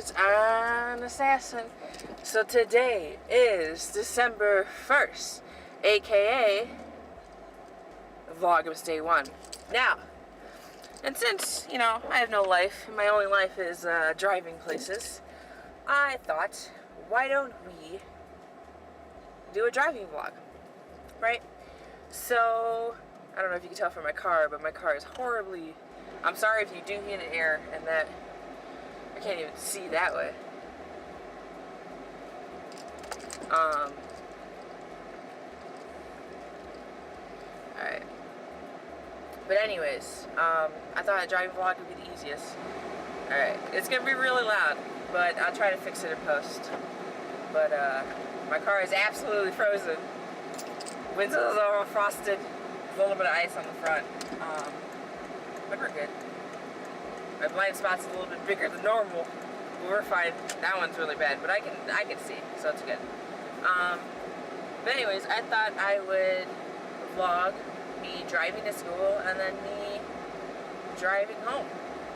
guys, I'm Assassin. So today is December 1st, aka Vlogmas Day 1. Now, and since, you know, I have no life, my only life is driving places, I thought, why don't we do a driving vlog, right? So, I don't know if you can tell from my car, but my car is horribly, I'm sorry if you do hear the air and that, I can't even see that way. Alright. But anyways, I thought a driving vlog would be the easiest. Alright, it's gonna be really loud, but I'll try to fix it in post. But, my car is absolutely frozen. Windows are all frosted. There's a little bit of ice on the front. But we're good. My blind spot's a little bit bigger than normal. We're fine. That one's really bad, but I can see, so it's good. But anyways, I thought I would vlog me driving to school and then me driving home,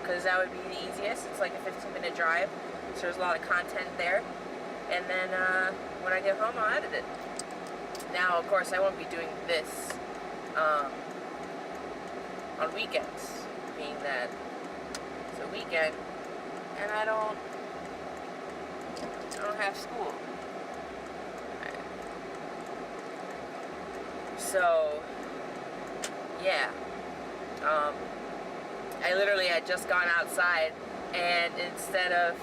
because that would be the easiest. It's like a 15-minute drive, so there's a lot of content there. And then when I get home, I'll edit it. Now, of course, I won't be doing this on weekends, being that it's a weekend and I don't have school. Right. So yeah, I literally had just gone outside, and instead of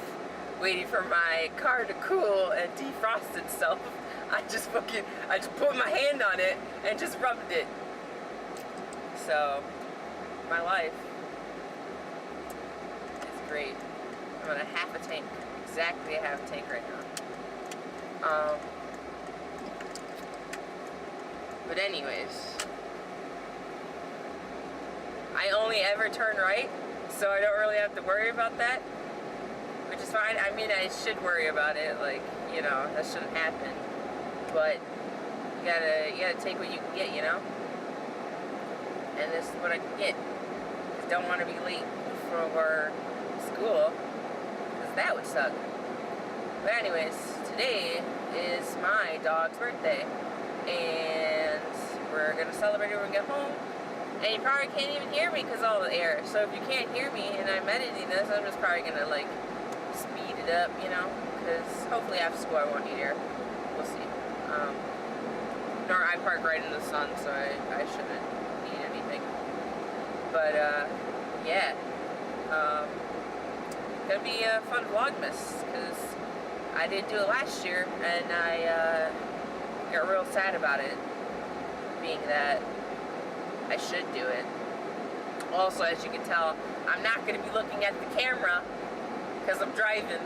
waiting for my car to cool and defrost itself, I just put my hand on it and just rubbed it. So my life is great. I'm on a half a tank, exactly a half a tank right now. But anyways, I only ever turn right, so I don't really have to worry about that, which is fine. I mean, I should worry about it, like, you know, that shouldn't happen, but you gotta take what you can get, you know, and this is what I can get. Just don't want to be late for school, because that would suck. But anyways, today is my dog's birthday, and we're gonna celebrate it when we get home. And you probably can't even hear me because of all the air. So if you can't hear me and I'm editing this, I'm just probably gonna like speed it up, you know, because hopefully after school I won't need air. We'll see. Nor I park right in the sun, so I shouldn't need anything. But yeah, gonna be a fun Vlogmas, because I didn't do it last year and I got real sad about it, being that I should do it. Also, as you can tell, I'm not going to be looking at the camera because I'm driving,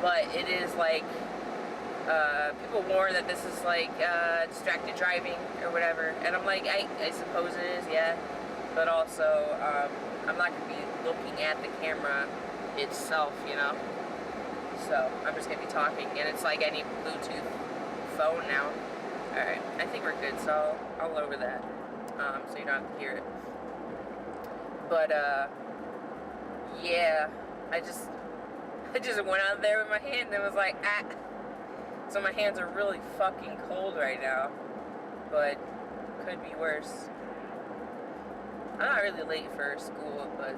but it is like, people warn that this is like distracted driving or whatever, and I'm like, I suppose it is, yeah, but also I'm not going to be looking at the camera itself, you know, so I'm just going to be talking, and it's like any Bluetooth phone now. Alright, I think we're good, so I'll lower that. So you don't have to hear it. But, yeah, I just went out there with my hand and was like, ah. So my hands are really fucking cold right now, but could be worse. I'm not really late for school, but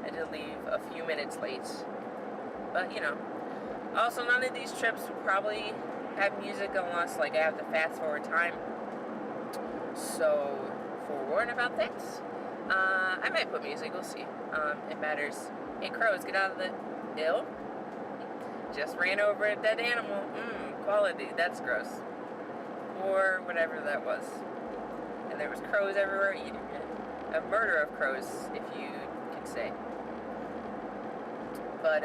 I did leave a few minutes late. But, you know, also none of these trips would probably have music unless, like, I have to fast forward time. So, forewarned about that. I might put music, we'll see. It matters. Hey, crows, get out of the hill. Just ran over a dead animal. Quality, that's gross. Or whatever that was. And there was crows everywhere eating it. A murder of crows, if you can say. But,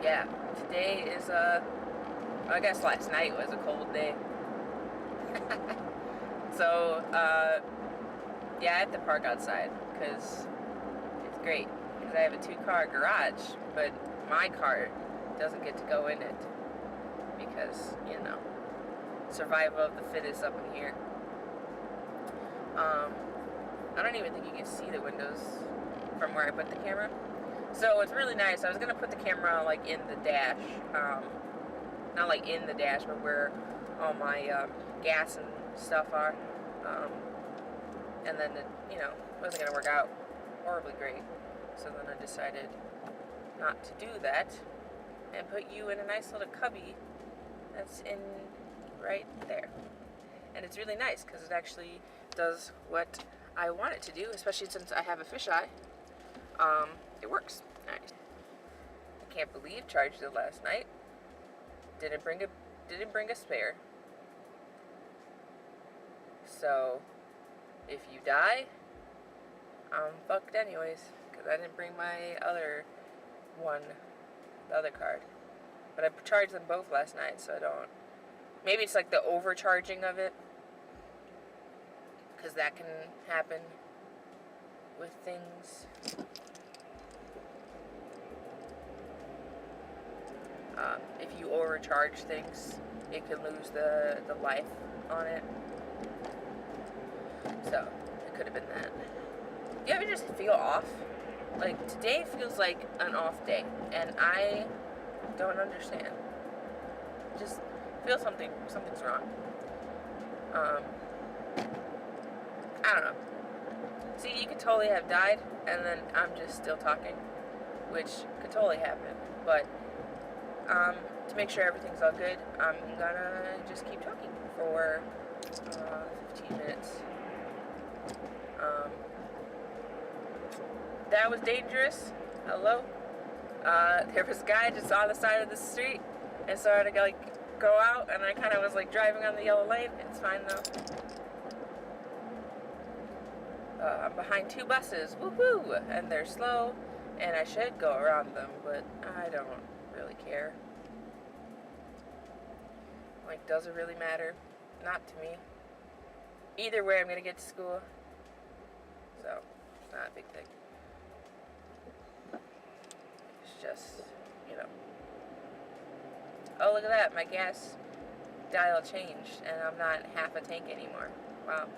yeah, today is, I guess last night was a cold day. So, yeah, I have to park outside, because it's great, because I have a 2-car garage, but my car doesn't get to go in it, because, you know, survival of the fittest up in here. I don't even think you can see the windows from where I put the camera, So it's really nice. I was gonna put the camera like in the dash, not like in the dash, but where all my gas and stuff are. And then it, you know, wasn't gonna work out horribly great. So then I decided not to do that and put you in a nice little cubby that's in right there. And it's really nice because it actually does what I want it to do, especially since I have a fisheye. It works. Nice. I can't believe charged it last night. Didn't bring a spare. So if you die, I'm fucked anyways, because I didn't bring my other one, the other card. But I charged them both last night, so I don't... Maybe it's like the overcharging of it, because that can happen with things. If you overcharge things, it can lose the life on it. So, it could have been that. You ever just feel off? Like, today feels like an off day, and I don't understand. Just feel something's wrong. I don't know. See, you could totally have died, and then I'm just still talking, which could totally happen. But, to make sure everything's all good, I'm gonna just keep talking for 15 minutes. That was dangerous. Hello? There was a guy just on the side of the street, and so I had to like go out, and I kind of was like driving on the yellow lane. It's fine though. I'm behind two buses, woohoo, and they're slow, and I should go around them, but I don't really care. Like, does it really matter? Not to me. Either way, I'm gonna get to school, so it's not a big thing. It's just, you know. Oh, look at that, my gas dial changed, and I'm not half a tank anymore. Wow,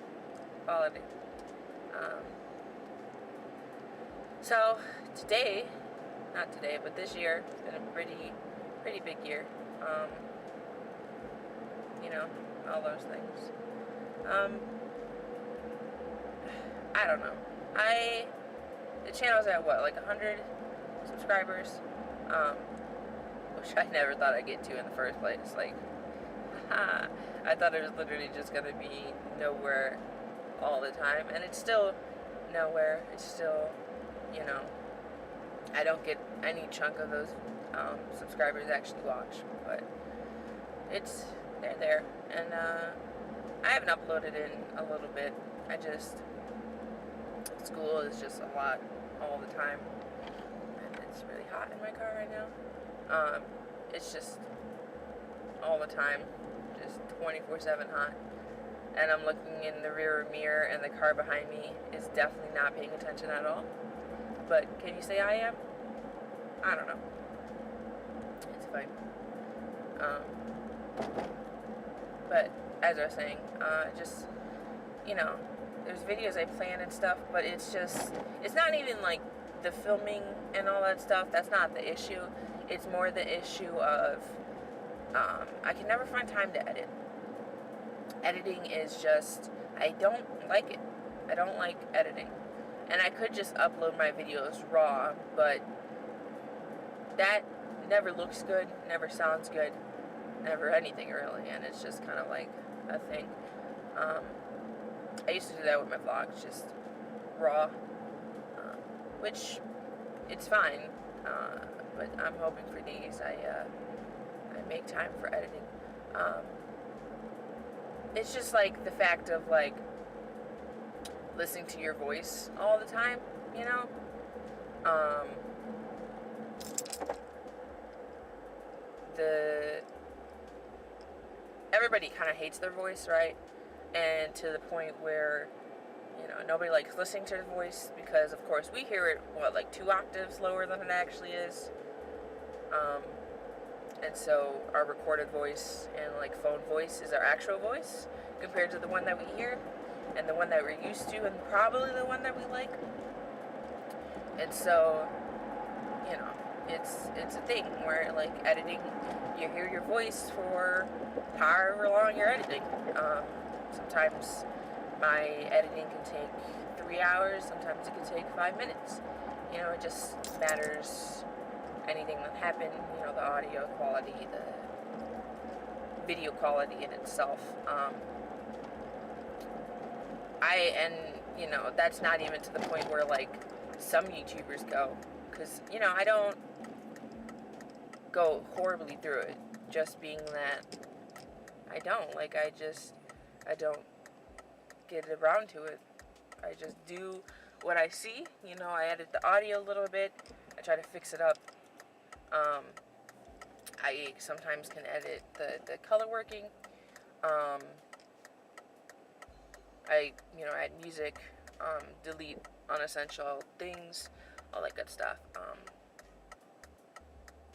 quality. So today, not today, but this year has been a pretty big year. You know, all those things. I don't know. The channel's at what, like 100 subscribers? Which I never thought I'd get to in the first place. Like, I thought it was literally just gonna be nowhere all the time, and it's still nowhere. It's still, you know, I don't get any chunk of those subscribers actually watch, but they're there, and I haven't uploaded in a little bit. School is just a lot all the time, and it's really hot in my car right now. It's just all the time, just 24/7 hot. And I'm looking in the rear mirror, and the car behind me is definitely not paying attention at all. But can you say I am? I don't know. It's fine. But as I was saying, just, you know, there's videos I plan and stuff, but it's not even like the filming and all that stuff. That's not the issue. It's more the issue of I can never find time to edit. Editing is just, I don't like it. I don't like editing. And I could just upload my videos raw, but that never looks good, never sounds good, never anything really, and it's just kind of like a thing. I used to do that with my vlogs, just raw, which it's fine, but I'm hoping for these I make time for editing. It's just like the fact of like listening to your voice all the time, you know? Everybody kind of hates their voice, right? And to the point where, you know, nobody likes listening to their voice because, of course, we hear it, like 2 octaves lower than it actually is. And so our recorded voice and like phone voice is our actual voice compared to the one that we hear and the one that we're used to and probably the one that we like. And so you know, it's a thing where, like, editing, you hear your voice for however long you're editing. Sometimes my editing can take 3 hours, sometimes it can take 5 minutes. You know, it just matters. Anything that happened, you know, the audio quality, the video quality in itself. And, you know, that's not even to the point where, like, some YouTubers go. Because, you know, I don't go horribly through it. Just being that I don't. Like, I don't get around to it. I just do what I see. You know, I edit the audio a little bit. I try to fix it up. I sometimes can edit the color working. I, you know, add music, delete unessential things, all that good stuff.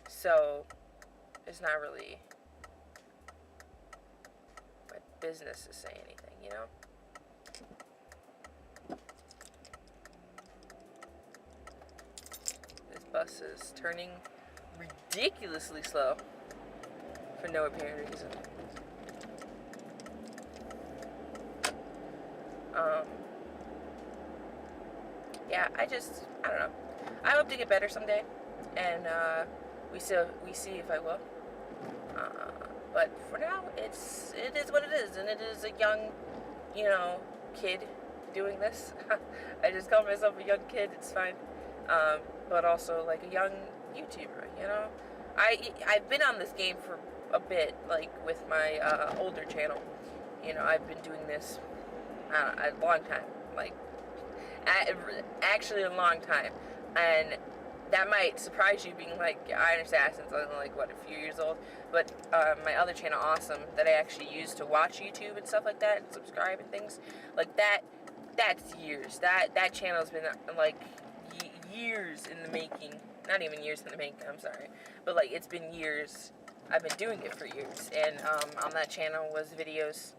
So it's not really my business to say anything, you know? This bus is turning ridiculously slow for no apparent reason. Yeah, I don't know. I hope to get better someday, and we see if I will. But for now, it is what it is, and it is a young, you know, kid doing this. I just call myself a young kid. It's fine. But also like a young YouTuber. You know, I've been on this game for a bit, like with my older channel. You know, I've been doing this a long time, like actually a long time, and that might surprise you, being like, I understand since I'm like, what, a few years old, but my other channel, Awesome, that I actually use to watch YouTube and stuff like that, and subscribe and things, like that's years. That channel's been like years in the making. Not even years in the making, I'm sorry, but like it's been years. I've been doing it for years, and on that channel was videos,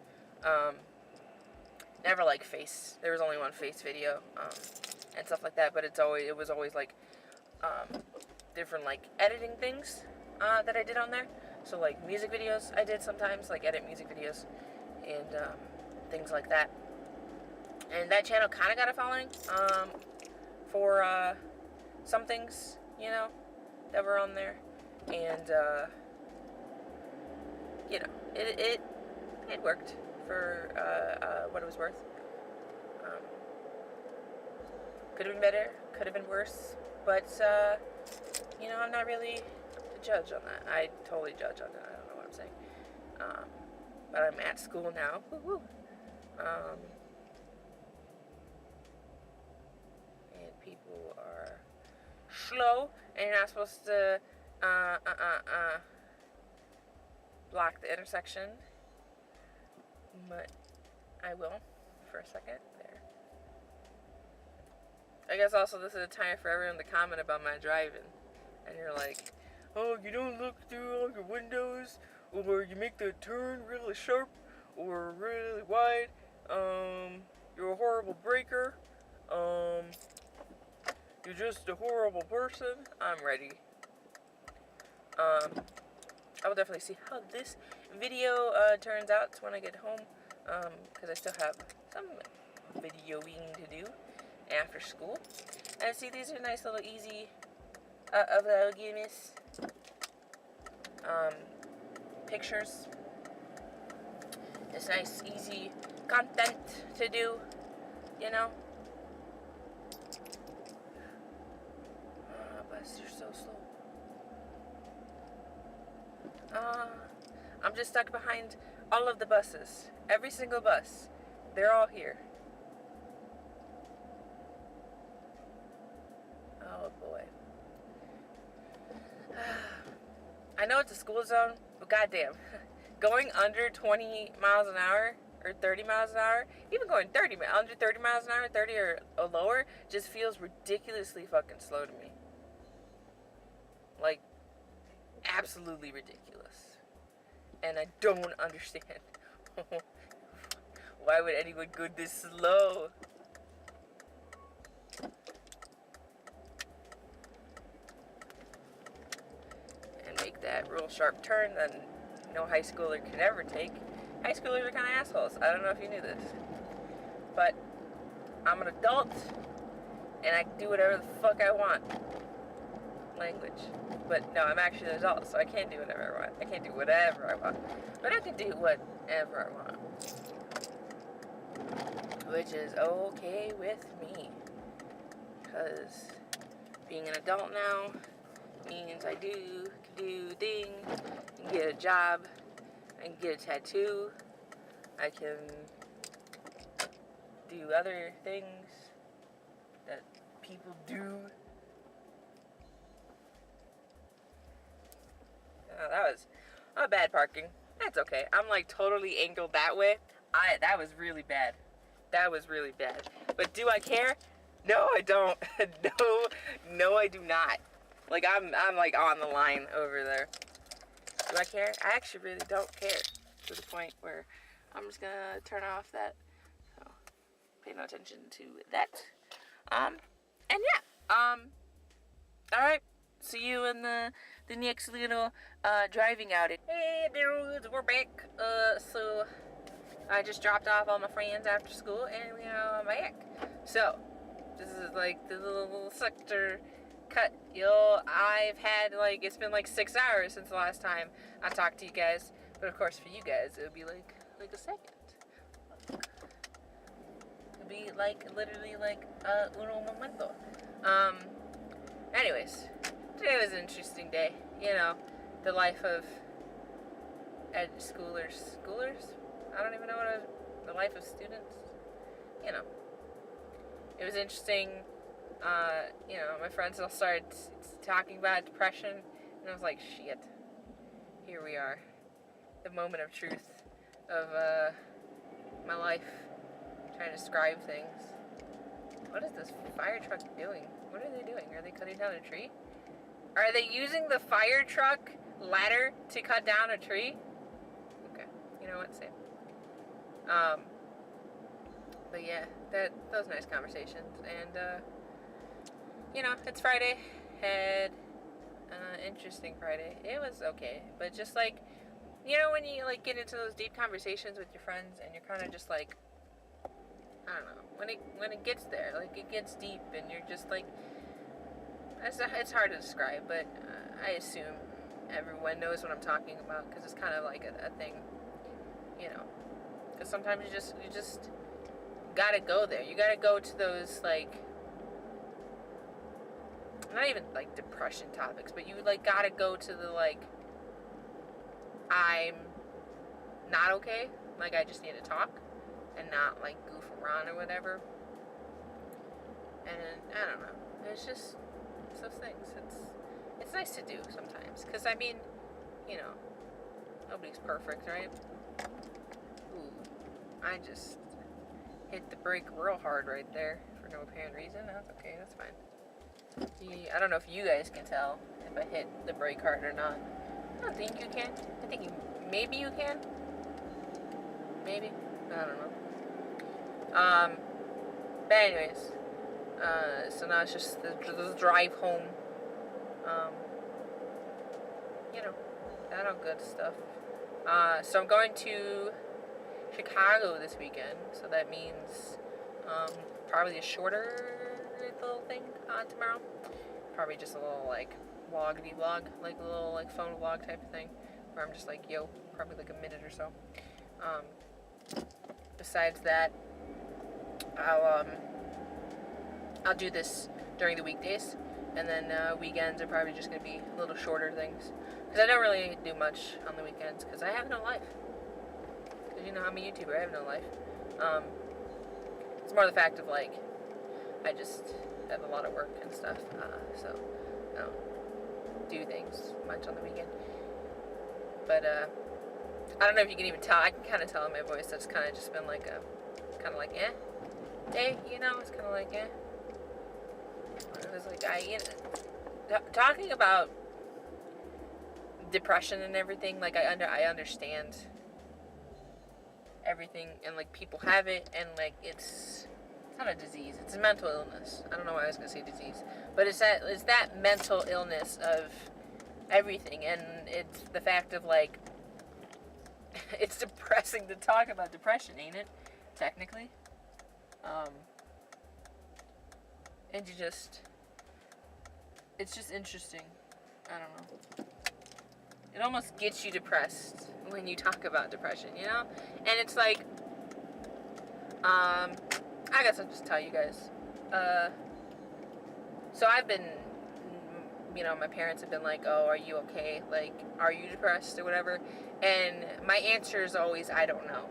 never like face. There was only one face video, and stuff like that. But it was always like different like editing things that I did on there. So like music videos, I did sometimes like edit music videos and things like that. And that channel kind of got a following for some things, you know, that were on there, and you know, it worked for what it was worth. Could have been better, could have been worse, but you know, I'm not really a judge on that. I totally judge on that. I don't know what I'm saying. But I'm at school now. Woo-hoo. And people are slow, and you're not supposed to block the intersection, but I will for a second there. I guess also this is a time for everyone to comment about my driving, and you're like, oh, you don't look through all your windows, or you make the turn really sharp or really wide, you're a horrible braker, you're just a horrible person. I'm ready. I will definitely see how this video turns out when I get home, because I still have some videoing to do after school. And see, these are nice little easy Vlogmas pictures. It's nice, easy content to do, you know. Bus, you're so slow. I'm just stuck behind all of the buses. Every single bus. They're all here. Oh boy. I know it's a school zone, but goddamn. Going under 20 miles an hour or 30 miles an hour, even going under 30 miles an hour, 30 or lower, just feels ridiculously fucking slow to me. Like, absolutely ridiculous. And I don't understand. Why would anyone go this slow? sharp turn that no high schooler could ever take. High schoolers are kind of assholes. I don't know if you knew this. But I'm an adult, and I can do whatever the fuck I want. Language. But no, I'm actually an adult, so I can't do whatever I want. I can't do whatever I want. But I can do whatever I want. Which is okay with me. Because being an adult now means I can do things, I can get a job, I can get a tattoo, I can do other things that people do. Oh, that was bad parking. That's okay. I'm like totally angled that way. That was really bad. That was really bad. But do I care? No, I don't. No, I do not. Like I'm like on the line over there. Do I care? I actually really don't care to the point where I'm just gonna turn off that. So pay no attention to that. And yeah. All right. See you in the next little driving outing. Hey dudes, we're back. So I just dropped off all my friends after school, and we are back. So this is like the little sector cut. I've had like, it's been like 6 hours since the last time I talked to you guys, but of course for you guys it would be like a second. It'd be like literally like uno momento. Anyways, today was an interesting day. You know, the life of schoolers. I don't even know the life of students. You know, it was interesting. You know, my friends all started talking about depression, and I was like, shit, here we are, the moment of truth of my life, trying to describe things. What is this fire truck doing? What are they doing? Are they cutting down a tree? Are they using the fire truck ladder to cut down a tree? Okay, you know what, same. But yeah, those nice conversations, and you know, it's Friday. Had interesting Friday. It was okay, but just like, you know, when you like get into those deep conversations with your friends, and you're kind of just like, I don't know, when it gets there, like it gets deep, and you're just like, it's hard to describe, but I assume everyone knows what I'm talking about, because it's kind of like a thing, you know, because sometimes you just gotta go there. You gotta go to those, like, not even like depression topics, but you like gotta go to the like, I'm not okay, like I just need to talk and not like goof around or whatever. And I don't know, it's just those things. It's nice to do sometimes, because I mean, you know, nobody's perfect, right? Ooh, I just hit the brake real hard right there for no apparent reason. That's okay, that's fine. I don't know if you guys can tell if I hit the brake hard or not. I don't think you can. I think maybe you can. Maybe. I don't know. But anyways, so now it's just the drive home. You know, that all good stuff. So I'm going to Chicago this weekend, so that means probably a shorter little thing tomorrow. Probably just a little like vlog, like a little like phone vlog type of thing, where I'm just like, yo, probably like a minute or so. Besides that, I'll do this during the weekdays, and then weekends are probably just gonna be little shorter things, because I don't really do much on the weekends, because I have no life. Because you know, I'm a YouTuber, I have no life. It's more the fact of like, I just have a lot of work and stuff, so I don't do things much on the weekend. But I don't know if you can even tell. I can kind of tell in my voice that's kind of just been like hey, you know, it's kind of like It was like, you know, talking about depression and everything, like I understand everything, and like people have it, and like it's not a disease, it's a mental illness. I don't know why I was gonna say disease, but it's that mental illness of everything. And it's the fact of like, it's depressing to talk about depression, ain't it? Technically. And it's just interesting. I don't know. It almost gets you depressed when you talk about depression, you know? And it's like, I guess I'll just tell you guys. So I've been, you know, my parents have been like, oh, are you okay? Like, are you depressed or whatever? And my answer is always, I don't know.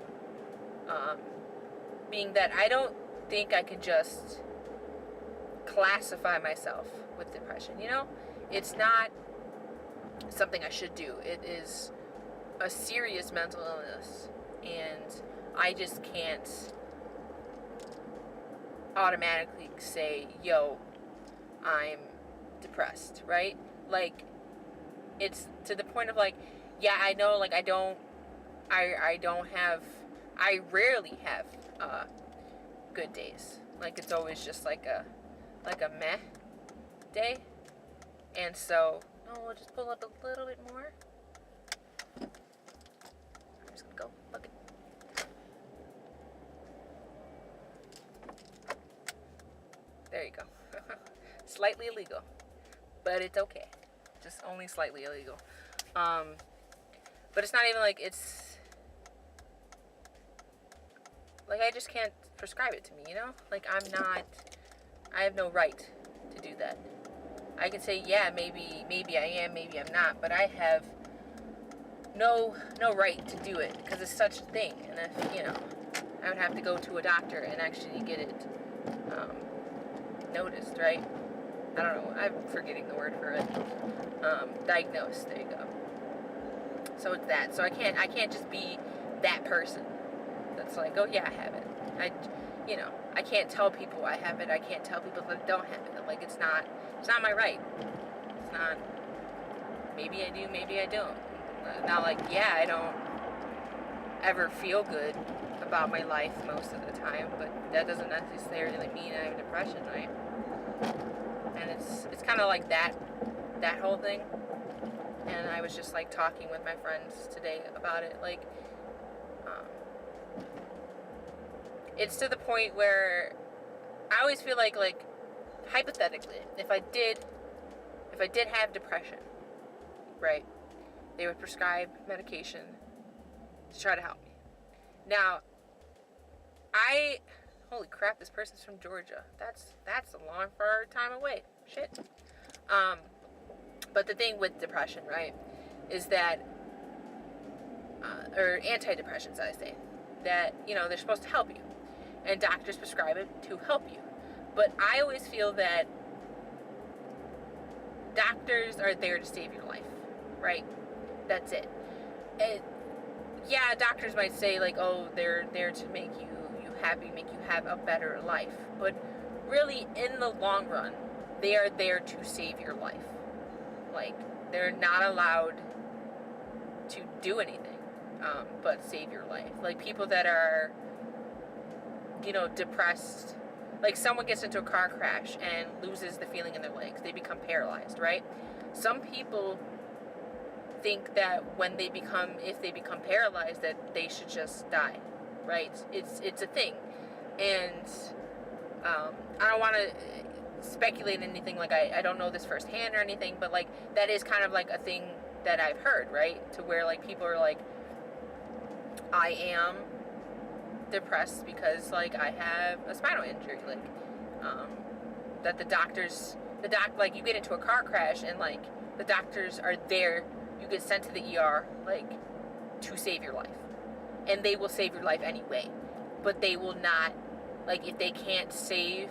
Being that I don't think I could just classify myself with depression, you know? It's not something I should do. It is a serious mental illness, and I just can't automatically say, yo, I'm depressed, right? Like, it's to the point of like, yeah, I know, like, I rarely have good days. Like, it's always just like a meh day. And so, we'll just pull up a little bit more. I'm just gonna go, look it. There you go. Slightly illegal, but it's okay. Just only slightly illegal. But it's not even like it's like I just can't prescribe it to me, you know? Like I have no right to do that. I can say, yeah, maybe I am, maybe I'm not, but I have no right to do it because it's such a thing. And if, you know, I would have to go to a doctor and actually get it noticed, right? I don't know. I'm forgetting the word for it. Diagnosed. There you go. So it's that. So I can't just be that person that's like, oh yeah, I have it. I can't tell people I have it. I can't tell people that I don't have it. Like, it's not my right. It's not, maybe I do, maybe I don't. Not like, yeah, I don't ever feel good about my life most of the time, but that doesn't necessarily mean I have depression, right? And it's kind of like that whole thing. And I was just like talking with my friends today about it. Like, it's to the point where I always feel like hypothetically, if I did have depression, right, they would prescribe medication to try to help me. Now, holy crap, this person's from Georgia. That's a long, far time away. Shit. But the thing with depression, right, is that, or antidepressants, I say, that, you know, they're supposed to help you. And doctors prescribe it to help you. But I always feel that doctors are there to save your life, right? That's it. And yeah, doctors might say like, oh, they're there to make you happy, make you have a better life. But really, in the long run, they are there to save your life. Like, they're not allowed to do anything but save your life. Like, people that are, you know, depressed, like someone gets into a car crash and loses the feeling in their legs, they become paralyzed, right? Some people think that if they become paralyzed, that they should just die, right? It's a thing. And I don't want to speculate anything, like I don't know this firsthand or anything, but like that is kind of like a thing that I've heard, right? To where like people are like, I am depressed because like I have a spinal injury, like that like you get into a car crash and like the doctors are there, you get sent to the ER like to save your life, and they will save your life anyway, but they will not, like, if they can't save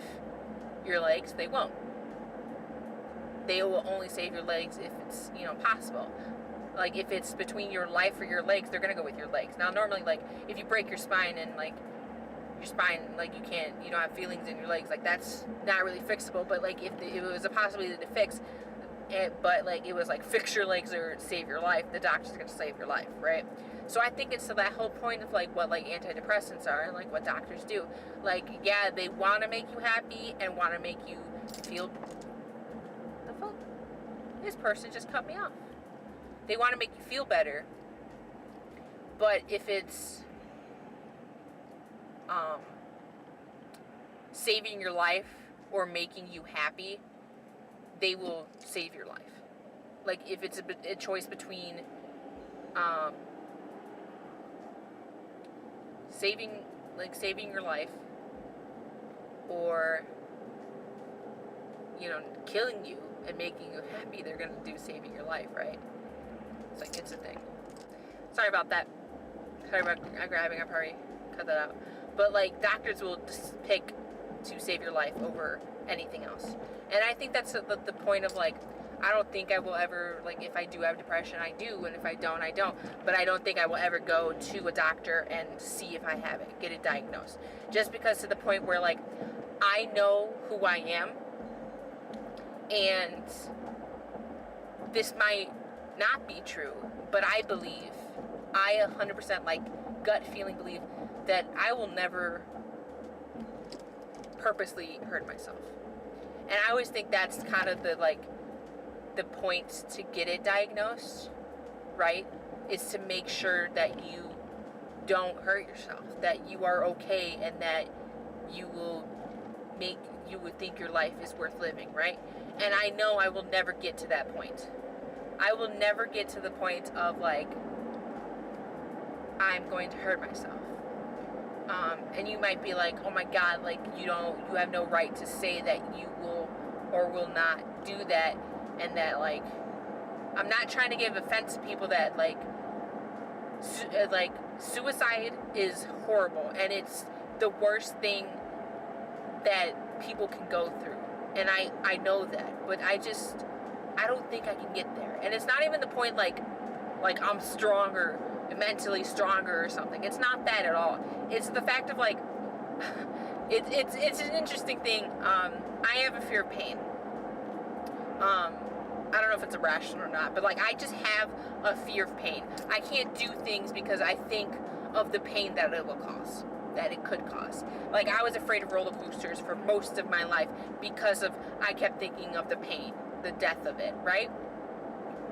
your legs, they won't. They will only save your legs if it's, you know, possible. Like, if it's between your life or your legs, they're gonna go with your legs. Now, normally, like, if you break your spine and, like, your spine, like, you don't have feelings in your legs, like, that's not really fixable. But, like, if it was a possibility to fix it, but, like, it was, like, fix your legs or save your life, the doctor's gonna save your life, right? So I think it's to that whole point of, like, what, like, antidepressants are and, like, what doctors do. Like, yeah, they want to make you happy and want to make you feel... The fuck? This person just cut me off. They want to make you feel better. But if it's saving your life or making you happy, they will save your life. Like, if it's a choice between saving your life or, you know, killing you and making you happy, they're gonna do saving your life, right? It's like, it's a thing. Sorry about that. Sorry about grabbing. I probably cut that out. But like, doctors will just pick to save your life over anything else. And I think that's the point of, like, I don't think I will ever, like, if I do have depression, I do, and if I don't, I don't. But I don't think I will ever go to a doctor and see if I have it, get it diagnosed. Just because, to the point where, like, I know who I am, and this might not be true, but I 100%, like, gut feeling believe that I will never purposely hurt myself. And I always think that's kind of the point to get it diagnosed, right? Is to make sure that you don't hurt yourself, that you are okay, and that you would think your life is worth living, right? And I know I will never get to that point. I will never get to the point of, like, I'm going to hurt myself. And you might be like, oh my God, like, you have no right to say that you will or will not do that, and that, like, I'm not trying to give offense to people that, like, suicide is horrible, and it's the worst thing that people can go through, and I know that, but I don't think I can get there. And it's not even the point, like I'm stronger, mentally stronger or something. It's not that at all. It's the fact of, like, it's an interesting thing. I have a fear of pain. I don't know if it's irrational or not, but, like, I just have a fear of pain. I can't do things because I think of the pain that it will cause, that it could cause. Like, I was afraid of roller coasters for most of my life because I kept thinking of the pain, the death of it, right?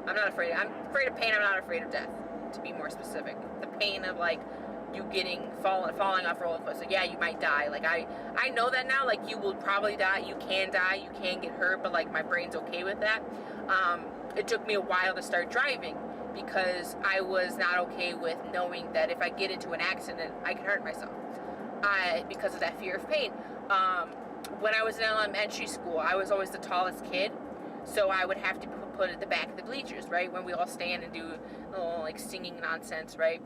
I'm afraid of pain, I'm not afraid of death, to be more specific. The pain of, like, you falling off a roller coaster. Yeah, you might die. Like, I know that now. Like, you will probably die. You can die. You can get hurt. But, like, my brain's okay with that. It took me a while to start driving because I was not okay with knowing that if I get into an accident, I can hurt myself. Because of that fear of pain. When I was in elementary school, I was always the tallest kid. So I would have to put at the back of the bleachers, right? When we all stand and do a little, like, singing nonsense, right?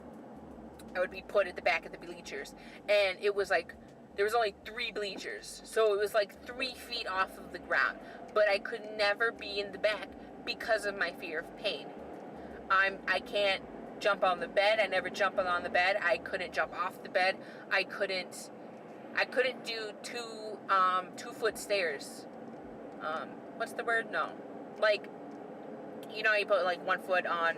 I would be put at the back of the bleachers. And it was like, there was only 3 bleachers. So it was like 3 feet off of the ground. But I could never be in the back because of my fear of pain. I can't jump on the bed. I never jump on the bed. I couldn't jump off the bed. I couldn't do 2-foot stairs. What's the word? No. Like, you know, you put, like, 1 foot on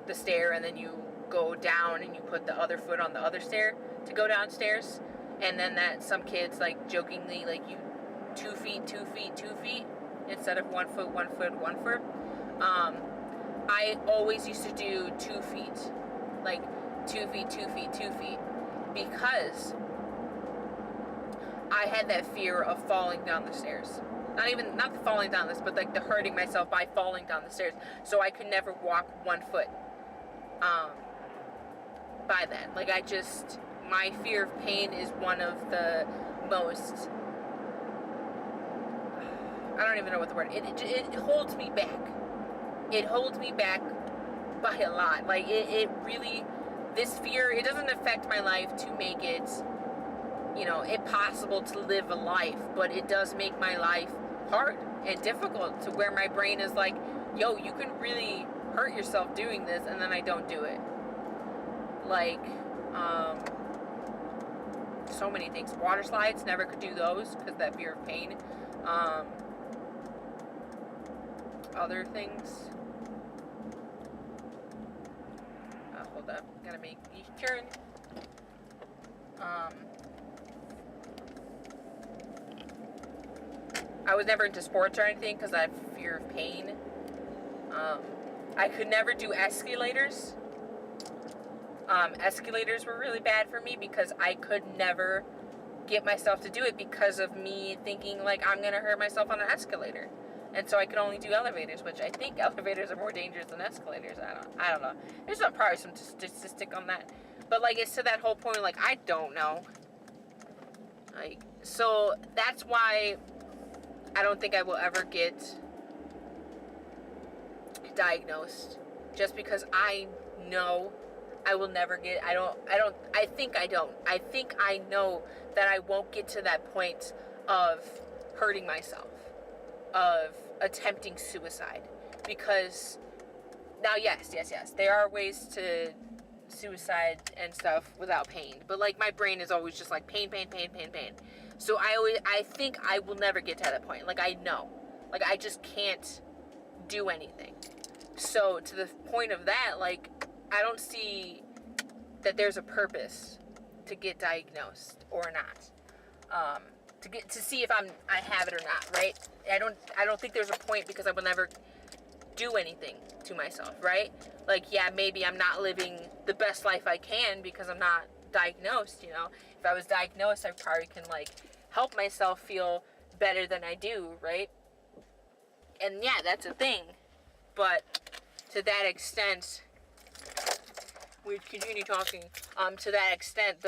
the stair and then you go down and you put the other foot on the other stair to go downstairs. And then that some kids, like, jokingly, like, you 2 feet, 2 feet, 2 feet instead of 1 foot, 1 foot, 1 foot. I always used to do 2 feet, like 2 feet, 2 feet, 2 feet, because I had that fear of falling down the stairs. Not the falling down this, but, like, the hurting myself by falling down the stairs. So I could never walk 1 foot by that. Like, my fear of pain is one of the most, I don't even know what the word, it holds me back. It holds me back by a lot. Like, it really, this fear, it doesn't affect my life to make it, you know, impossible to live a life, but it does make my life hard and difficult to where my brain is like, yo, you can really hurt yourself doing this, and then I don't do it. Like, so many things. Water slides, never could do those because that fear of pain. Other things. Hold up. Gotta make each turn. I was never into sports or anything because I have fear of pain. I could never do escalators. Escalators were really bad for me because I could never get myself to do it because of me thinking like I'm gonna hurt myself on an escalator, and so I could only do elevators, which I think elevators are more dangerous than escalators. I don't know. There's probably some statistic on that, but like it's to that whole point. Like I don't know. Like so that's why I don't think I will ever get diagnosed, just because I know I will never get, I think I know that I won't get to that point of hurting myself, of attempting suicide, because now, yes, there are ways to suicide and stuff without pain, but like my brain is always just like pain. So I think I will never get to that point. Like I know, like I just can't do anything. So to the point of that, like I don't see that there's a purpose to get diagnosed or not. To see if I have it or not, right? I don't think there's a point, because I will never do anything to myself, right? Like, yeah, maybe I'm not living the best life I can because I'm not diagnosed, you know? If I was diagnosed, I probably can, like, help myself feel better than I do, right? And yeah, that's a thing. But to that extent, we continue talking, to that extent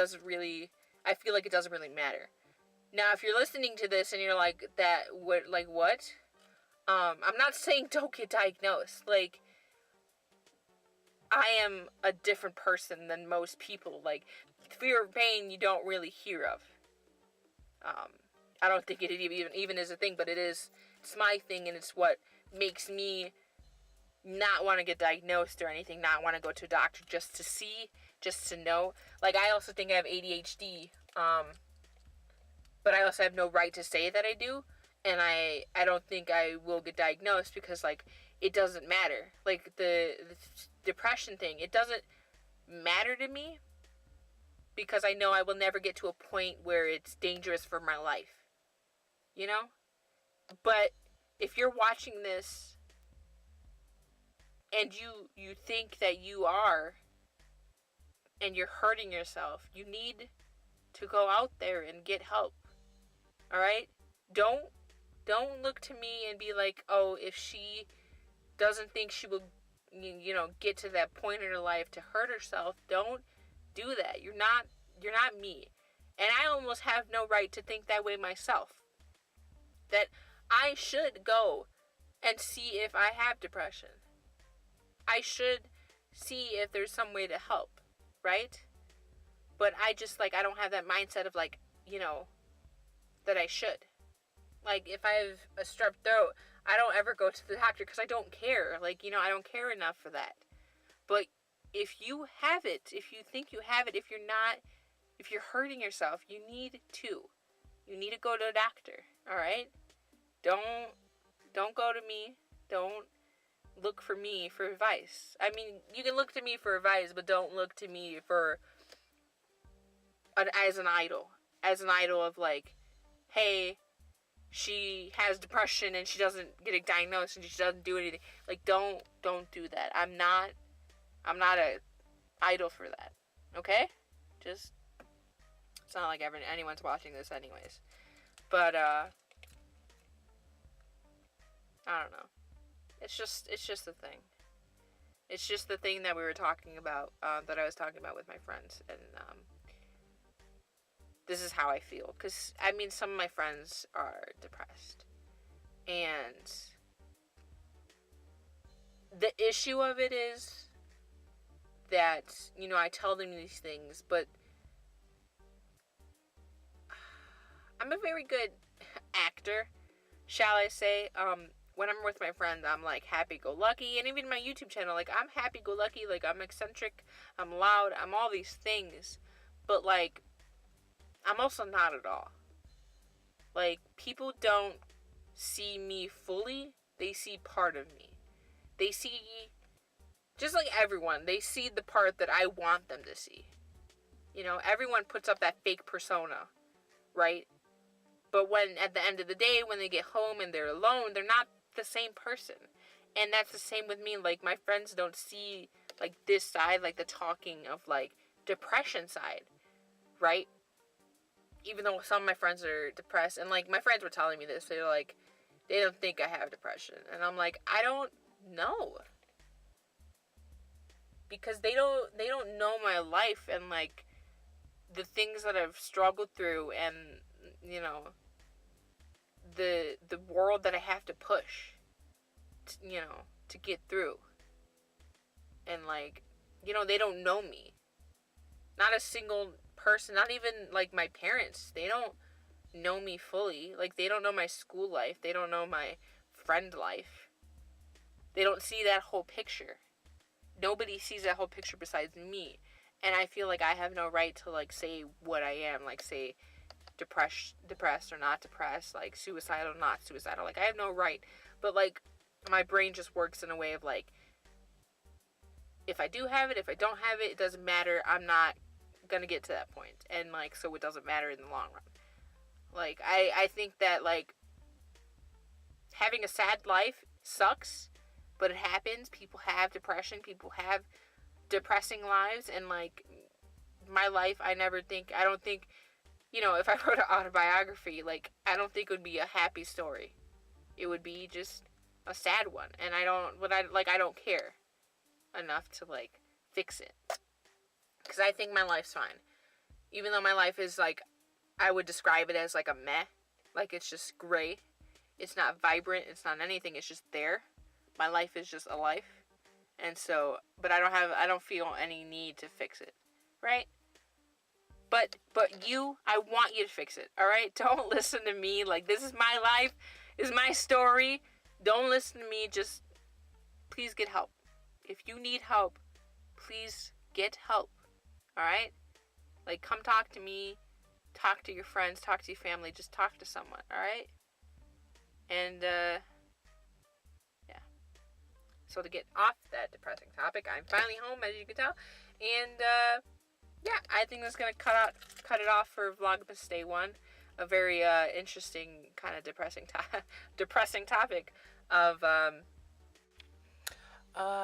I feel like it doesn't really matter. Now, if you're listening to this and you're like, what? I'm not saying don't get diagnosed. Like, I am a different person than most people. Like, fear of pain you don't really hear of. I don't think it even is a thing, but it's my thing, and it's what makes me not want to get diagnosed or anything, not want to go to a doctor, just to see, just to know. Like, I also think I have ADHD, but I also have no right to say that I do, and I don't think I will get diagnosed because, like, it doesn't matter. Like, the depression thing, it doesn't matter to me because I know I will never get to a point where it's dangerous for my life, you know? But if you're watching this and you think that you are, and you're hurting yourself, you need to go out there and get help. All right? Don't look to me and be like, oh, if she doesn't think she will, get to that point in her life to hurt herself, don't do that. You're not me. And I almost have no right to think that way myself. That I should go and see if I have depression. I should see if there's some way to help, right? But I just, like, I don't have that mindset of, like, that I should. Like, if I have a strep throat, I don't ever go to the doctor because I don't care. Like, I don't care enough for that. But if you have it, if you think you have it, if you're hurting yourself, you need to go to a doctor, all right? Don't go to me. Don't look for me for advice. I mean, you can look to me for advice, but don't look to me as an idol. As an idol of, like, hey, she has depression and she doesn't get it diagnosed and she doesn't do anything. Like, don't do that. I'm not a idol for that. Okay? Just, it's not like anyone's watching this anyways. But I don't know. It's just the thing. It's just the thing that we were talking about, that I was talking about with my friends, and this is how I feel. Because, I mean, some of my friends are depressed. And the issue of it is that, I tell them these things, but I'm a very good actor, shall I say. When I'm with my friends, I'm, like, happy-go-lucky, and even my YouTube channel, like, I'm happy-go-lucky, like, I'm eccentric, I'm loud, I'm all these things, but, like, I'm also not at all. Like, people don't see me fully, they see part of me. They see, just like everyone, they see the part that I want them to see. Everyone puts up that fake persona, right? But when, at the end of the day, when they get home and they're alone, they're not the same person. And that's the same with me. Like, my friends don't see, like, this side, like, the talking of, like, depression side, right? Even though some of my friends are depressed, and, like, my friends were telling me this, they're like, they don't think I have depression. And I'm like, I don't know. Because they don't know my life and, like, the things that I've struggled through, and, you know, the world that I have to push, you know, to get through. And, like, you know, they don't know me. Not a single person, not even, like, my parents. They don't know me fully. Like, they don't know my school life. They don't know my friend life. They don't see that whole picture. Nobody sees that whole picture besides me. And I feel like I have no right to, like, say what I am. Like, say depressed or not depressed. Like, suicidal, not suicidal. Like, I have no right. But, like, my brain just works in a way of, like, if I do have it, if I don't have it, it doesn't matter. I'm not gonna get to that point. And, like, so it doesn't matter in the long run. Like, I think that, like, having a sad life sucks, but it happens. People have depression. People have depressing lives. And, like, my life, I don't think, you know, if I wrote an autobiography, like, I don't think it would be a happy story. It would be just a sad one. And I don't care enough to, like, fix it. Because I think my life's fine. Even though my life is, like, I would describe it as, like, a meh. Like, it's just gray. It's not vibrant. It's not anything. It's just there. My life is just a life. And so, but I don't feel any need to fix it. Right? But you, I want you to fix it. Alright? Don't listen to me. Like, this is my life. This is my story. Don't listen to me. Just, please get help. If you need help, please get help. Alright? Like, come talk to me. Talk to your friends. Talk to your family. Just talk to someone. Alright? And, yeah. So to get off that depressing topic, I'm finally home, as you can tell. And, yeah, I think that's going to cut it off for Vlogmas Day 1. A very, interesting, kind of depressing topic of,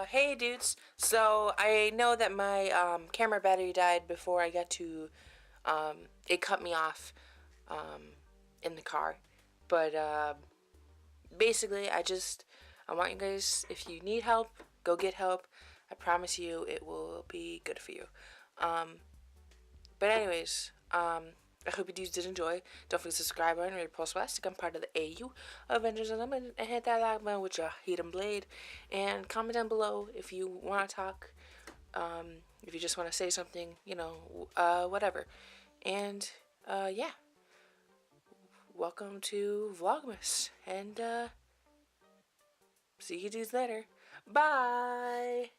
hey dudes. So I know that my camera battery died before I got to it cut me off in the car. But basically I want you guys, if you need help, go get help. I promise you it will be good for you. But anyways, I hope you dudes did enjoy. Don't forget to subscribe and rate post to become part of the AU Avengers Unlimited, and hit that like button with your heathen blade. And comment down below if you want to talk, if you just want to say something, you know, whatever. And yeah, welcome to Vlogmas, and see you dudes later. Bye.